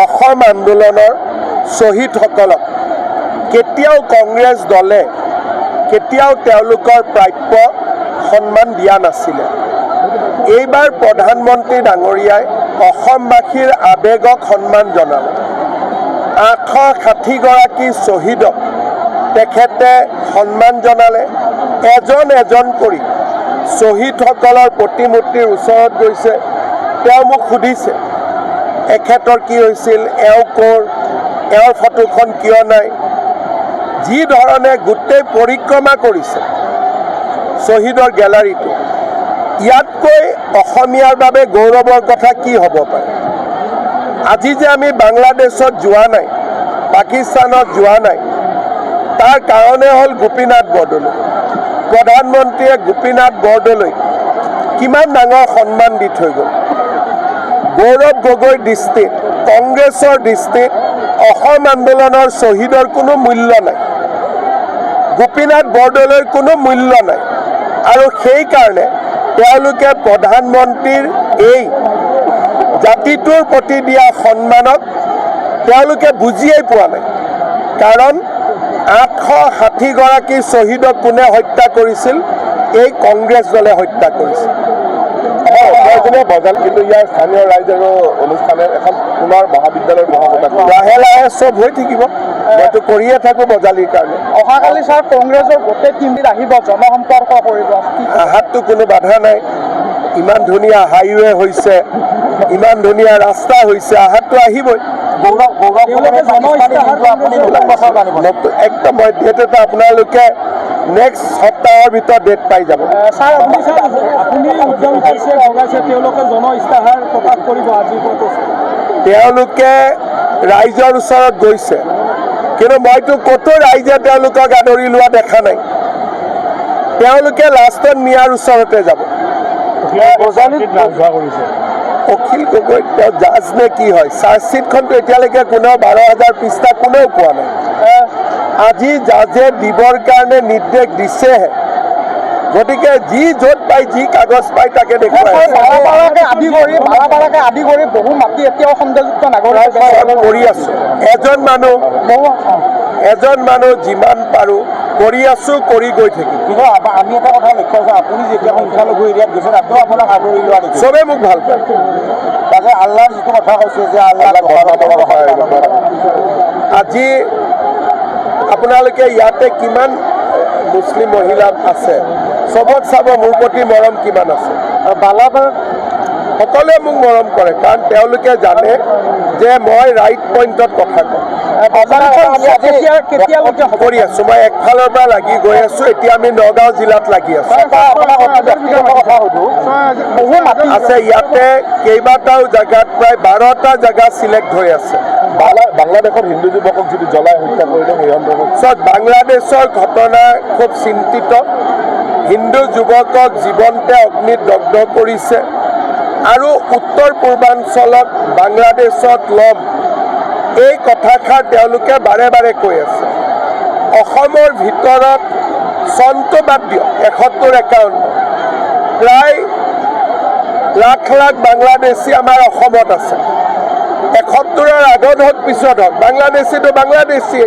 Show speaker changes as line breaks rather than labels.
অসম আন্দোলনৰ শ্বহীদসকলক কেতিয়াও কংগ্ৰেছ দলে কেতিয়াও তেওঁলোকৰ প্ৰাপ্য সন্মান দিয়া নাছিলে। এইবাৰ প্ৰধানমন্ত্ৰী ডাঙৰীয়াই অসমবাসীৰ আৱেগক সন্মান জনালে। 860গৰাকী শ্বহীদক তেখেতে সন্মান জনালে। এজন এজন কৰি শ্বহীদসকলৰ প্ৰতিমূৰ্তিৰ ওচৰত গৈছে। তেওঁ মোক সুধিছে এখেতৰ কি হৈছিল, এওঁ ক'ৰ, এওঁৰ ফটোখন কিয় নাই। যি ধৰণে গোটেই পৰিক্ৰমা কৰিছে শ্বহীদৰ গেলাৰীটো, ইয়াতকৈ অসমীয়াৰ বাবে গৌৰৱৰ কথা কি হ'ব পাৰে। আজি যে আমি বাংলাদেশত যোৱা নাই, পাকিস্তানত যোৱা নাই, তাৰ কাৰণে হ'ল গোপীনাথ বৰদলৈ। প্ৰধানমন্ত্ৰীয়ে গোপীনাথ বৰদলৈক কিমান ডাঙৰ সন্মান দি থৈ গ'ল। গৌৰৱ গগৈৰ দৃষ্টিত, কংগ্ৰেছৰ দৃষ্টিত অসম আন্দোলনৰ শ্বহীদৰ কোনো মূল্য নাই, গোপীনাথ বৰদলৈৰ কোনো মূল্য নাই। আৰু সেইকাৰণে তেওঁলোকে প্ৰধানমন্ত্ৰীৰ এই জাতিটোৰ প্ৰতি দিয়া সন্মানক তেওঁলোকে বুজিয়েই পোৱা নাই। কাৰণ 860গৰাকী শ্বহীদক কোনে হত্যা কৰিছিল? এই কংগ্ৰেছ দলে হত্যা কৰিছিল।
বজাল কিন্তু ইয়াৰ স্থানীয় ৰাইজ আৰু অনুষ্ঠানে এখন পুনৰ মহাবিদ্যালয়ৰ মহাপতাকা
লাহে লাহে চব হৈ থাকিব। মইতো কৰিয়ে থাকোঁ বজালিৰ কাৰণে।
অহাকালি ছাৰ কংগ্ৰেছৰ গোটেই টিমবিধ আহিব, জনসম্পৰ্ক কৰিব।
আহাততো কোনো বাধা নাই। ইমান ধুনীয়া হাইৱে হৈছে, ইমান ধুনীয়া ৰাস্তা হৈছে, আহাততো আহিবই। একদম ডেট এটা আপোনালোকে নেক্সট সপ্তাহৰ ভিতৰত ডেট পাই যাব।
ছাৰ আপুনি উদ্যম কৰিছে, জনাইছে তেওঁলোকে জন ইস্তাহাৰ প্ৰকাশ কৰিব আজিৰ পৰা।
তেওঁলোকে ৰাইজৰ ওচৰত গৈছে, কিন্তু মইতো ক'তো ৰাইজে তেওঁলোকক আদৰি লোৱা দেখা নাই। তেওঁলোকে লাষ্টত মিয়াৰ ওচৰতে যাব। অখিল গগৈ তেওঁ জাজ নে কি হয়? চাৰ্জশ্বিটখনতো এতিয়ালৈকে কোনেও 12,000 পৃষ্ঠা কোনেও পোৱা নাই। আজি জাজে দিবৰ কাৰণে নিৰ্দেশ দিছেহে। গতিকে যি য'ত পাই, যি কাগজ পাই তাকে দেখুৱাই
আদি কৰি বহু মাটি এতিয়াও সন্দেহযুক্ত নাগৰিক
কৰি আছো। এজন মানুহ যিমান পাৰোঁ কৰি আছো, কৰি গৈ থাকিম।
কিন্তু আমি এটা কথা লক্ষ্য কৰিছোঁ, আপুনি যেতিয়া সংখ্যালঘু এৰিয়াত গৈছে তাতো আপোনাক আদৰি লোৱা দেখি
চবেই মোক ভাল পায়।
তাকে আল্লাহৰ যিটো কথা কৈছে যে আল্লাহ
আজি আপোনালোকে ইয়াতে কিমান মুছলিম মহিলা আছে, চবক চাব মোৰ প্ৰতি মৰম কিমান আছে। সকলোৱে মোক মৰম কৰে, কাৰণ তেওঁলোকে জানে যে মই ৰাইট পইণ্টত কথা কওঁ। কৰি আছো মই একফালৰ পৰা লাগি গৈ আছো। এতিয়া আমি নগাঁও জিলাত লাগি আছো। আছে ইয়াতে কেইবাটাও জেগাত প্ৰায় 12টা জেগা চিলেক্ট হৈ আছে।
বাংলাদেশৰ হিন্দু যুৱকক যদি জ্বলাই হত্যা কৰিলে সেই সন্দৰ্ভত
বাংলাদেশৰ ঘটনা খুব চিন্তিত। হিন্দু যুৱকক জীৱন্তে অগ্নিত দগ্ধ কৰিছে আৰু উত্তৰ পূৰ্বাঞ্চলত বাংলাদেশত ল'ম, এই কথাষাৰ তেওঁলোকে বাৰে বাৰে কৈ আছে। অসমৰ ভিতৰত চনটো বাদ দিয়ক, 71-51 প্ৰায় লাখ লাখ বাংলাদেশী আমাৰ অসমত আছে। 71ৰ আগত হওক পিছত হওক বাংলাদেশীটো বাংলাদেশী।